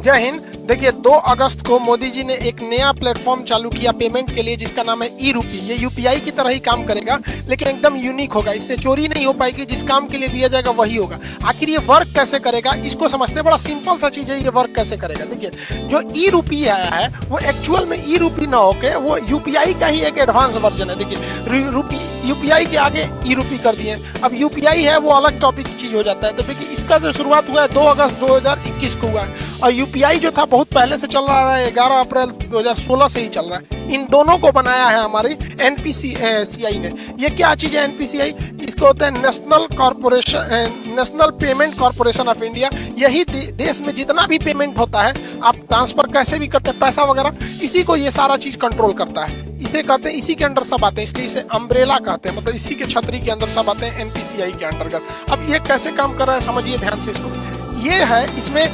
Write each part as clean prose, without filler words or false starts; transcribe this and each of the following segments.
जय हिंद। देखिए 2 अगस्त को मोदी जी ने एक नया प्लेटफॉर्म चालू किया पेमेंट के लिए, जिसका नाम है ई-रूपी। ये यूपीआई की तरह ही काम करेगा, लेकिन एकदम यूनिक होगा। इससे चोरी नहीं हो पाएगी, जिस काम के लिए दिया जाएगा वही होगा। आखिर ये वर्क कैसे करेगा, इसको समझते हैं। बड़ा सिंपल सा चीज है, ये वर्क कैसे करेगा। देखिए जो ई-रूपी आया है वो एक्चुअल में ई-रूपी ना होके वो यूपीआई का ही एक एडवांस वर्जन है। देखिए यूपीआई के आगे ई-रूपी कर दिए। अब यूपीआई है वो अलग टॉपिक की चीज हो जाता है। तो देखिए इसका जो शुरुआत हुआ है 2 अगस्त 2021 को हुआ है, और यूपीआई जो था बहुत पहले से चल रहा है, 11 अप्रैल 2016 से ही चल रहा है। इन दोनों को बनाया है हमारी एनपीसीआई ने। ये क्या चीज है एनपीसीआई? इसको होता है national payment corporation of India. यही देश में जितना भी पेमेंट होता है, आप ट्रांसफर कैसे भी करते हैं पैसा वगैरह, इसी को ये सारा चीज कंट्रोल करता है। इसे कहते हैं, इसी के अंडर सब आते हैं, इसलिए इसे अम्ब्रेला कहते हैं। मतलब इसी के छतरी के अंदर सब आते हैं, एनपीसीआई के अंतर्गत। अब ये कैसे काम कर रहा है समझिए ध्यान से इसको। ये है, इसमें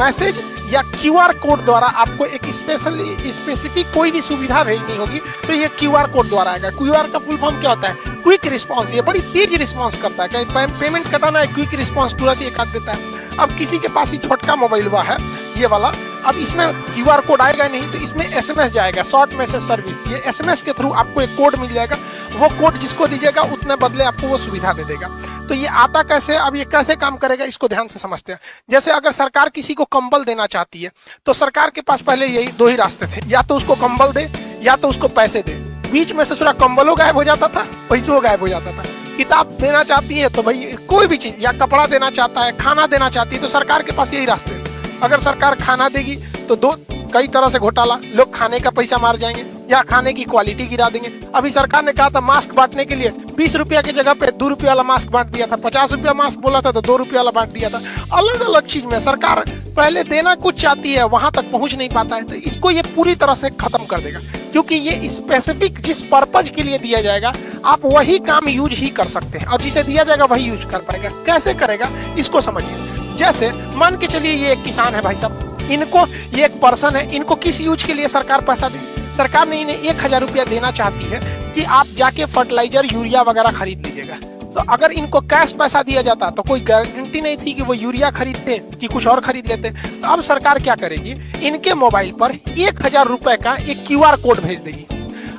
मैसेज या क्यूआर कोड द्वारा आपको एक स्पेसिफिक कोई भी सुविधा भेजनी होगी तो ये क्यूआर कोड द्वारा आएगा। क्यूआर का फुल फॉर्म क्या होता है? Quick response. ये बड़ी तेज रिस्पांस करता है। कहीं पेमेंट कटाना है, क्विक रिस्पांस तुरंत ये काट देता है। अब किसी के पास ही छोटका मोबाइल हुआ है ये वाला, अब इसमें क्यूआर कोड आएगा नहीं, तो इसमें एसएमएस जाएगा, शॉर्ट मैसेज सर्विस। ये एसएमएस के थ्रू आपको एक कोड मिल जाएगा। वो कोड जिसको दीजिएगा उतने बदले आपको वो सुविधा दे देगा। तो ये आता कैसे, अब ये कैसे काम करेगा इसको ध्यान से समझते हैं। जैसे अगर सरकार किसी को कंबल देना चाहती है तो सरकार के पास पहले यही 2 ही रास्ते थे, या तो उसको कंबल दे या तो उसको पैसे दे। बीच में से पूरा कंबलों गायब हो जाता था, पैसों गायब हो जाता था। किताब देना चाहती है तो भाई कोई भी चीज, या कपड़ा देना चाहता है, खाना देना चाहती है, तो सरकार के पास यही रास्ते हैं। अगर सरकार खाना देगी तो कई तरह से घोटाला, लोग खाने का पैसा मार जाएंगे या खाने की क्वालिटी गिरा देंगे। अभी सरकार ने कहा था मास्क बांटने के लिए 20 रुपया की जगह पे 2 रुपया वाला मास्क बांट दिया था, 50 रुपया मास्क बोला था तो 2 रुपया वाला बांट दिया था। अलग अलग चीज में सरकार पहले देना कुछ चाहती है, वहां तक पहुंच नहीं पाता है, तो इसको ये पूरी तरह से खत्म कर देगा। क्योंकि ये स्पेसिफिक जिस पर्पज के लिए दिया जाएगा आप वही काम यूज ही कर सकते हैं, और जिसे दिया जाएगा वही यूज कर पाएगा। कैसे करेगा इसको समझिए। जैसे मान के चलिए ये एक किसान है भाई साहब, इनको, ये एक पर्सन है, इनको किस यूज के लिए सरकार पैसा दे? सरकार ने इन्हें 1000 रुपया देना चाहती है कि आप जाके फर्टिलाइजर यूरिया वगैरह खरीद लीजिएगा। तो अगर इनको कैश पैसा दिया जाता तो कोई गारंटी नहीं थी कि वो यूरिया खरीदते कि कुछ और खरीद लेते। तो अब सरकार क्या करेगी, इनके मोबाइल पर 1000 रुपए का एक क्यूआर कोड भेज देगी।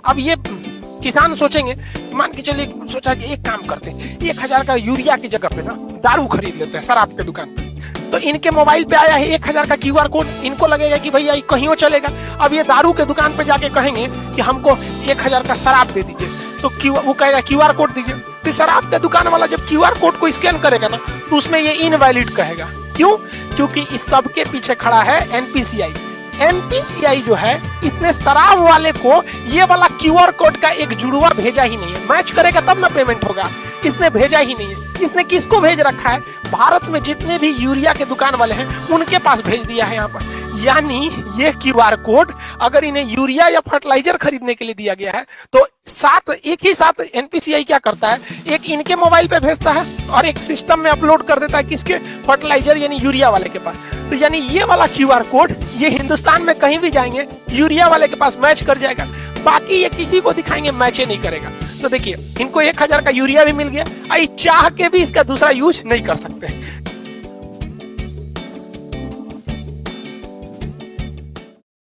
अब ये किसान सोचेंगे, मान के चलिए सोचा कि एक काम करते हैं, 1000 का यूरिया की जगह पे ना दारू खरीद लेते हैं शराब के दुकान पे। तो इनके मोबाइल पे आया है 1000 का क्यूआर कोड, इनको लगेगा कि भैया कहीं चलेगा। अब ये दारू के दुकान पे जाके कहेंगे कि हमको 1000 का शराब दे दीजिए, तो वो कहेगा क्यूआर कोड दीजिए। तो शराब के दुकान वाला जब क्यूआर कोड को स्कैन करेगा ना तो उसमें ये इनवैलिड कहेगा। क्यों? क्योंकि इस सब के पीछे खड़ा है एनपीसीआई। एनपीसीआई जो है, इसने शराब वाले को ये वाला क्यूआर कोड का एक जुड़वा भेजा ही नहीं है। मैच करेगा तब ना पेमेंट होगा, इसने भेजा ही नहीं है। इसने किसको भेज रखा है? भारत में जितने भी यूरिया के दुकान वाले हैं उनके पास भेज दिया है यहाँ पर। यानी ये क्यूआर कोड अगर इन्हें यूरिया या फर्टिलाइजर खरीदने के लिए दिया गया है तो एक ही साथ एनपीसीआई क्या करता है, एक इनके मोबाइल पे भेजता है और एक सिस्टम में अपलोड कर देता है किसके? फर्टिलाइजर यानी यूरिया वाले के पास। तो यानी ये वाला क्यूआर कोड ये हिंदुस्तान में कहीं भी जाएंगे यूरिया वाले के पास मैच कर जाएगा, बाकी ये किसी को दिखाएंगे मैच नहीं करेगा। तो देखिए इनको 1000 का यूरिया भी मिल गया, चाह के भी इसका दूसरा यूज नहीं कर सकते।